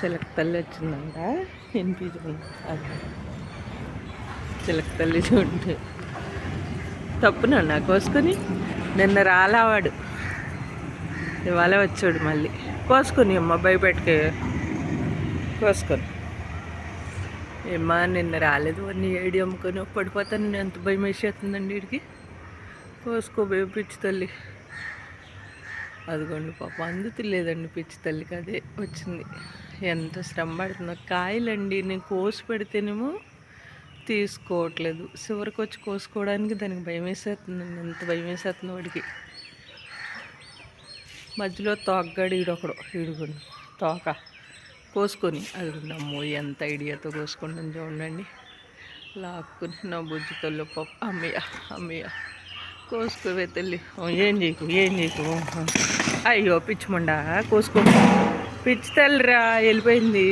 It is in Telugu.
చిలక తల్లి వచ్చిందంట వినిపించింది. అది చిలక తల్లి చూడండి. తప్పునన్నా కోసుకొని నిన్న రాలావాడు, ఇవాళ వచ్చాడు మళ్ళీ. కోసుకొని అమ్మ భయపెట్టుకే కోసుకొని ఏమ్మా నిన్న రాలేదు అన్ని ఏడి అమ్ముకొని పడిపోతాను. నేను ఎంత భయం వేసేస్తుందండి వీడికి. కోసుకోబోయే పిచ్చి తల్లి అదిగోండి పాప అందుతులేదండి. పిచ్చి తల్లికి అదే వచ్చింది. ఎంత శ్రమ పడుతుందో. కాయలండి నేను కోసి పెడితేనేమో తీసుకోవట్లేదు. చివరికి వచ్చి కోసుకోవడానికి దానికి భయం వేసేస్తుందండి. ఎంత భయం వేసేస్తుందో వాడికి. మధ్యలో తోకగాడు ఈడొకడు ఈడుగుండు తోక కోసుకొని అది అమ్మో ఎంత ఐడియాతో కోసుకుంటాను చూడండి. లాక్కుని నా బుజ్జితల్లో పాప అమ్మయ్య అమ్మయ్య కోసుకోవే తల్లి. ఏం చేయకు అయ్యో పిచ్చిమండా కోసుకో. పిచ్చి తల్లిరా వెళ్ళిపోయింది.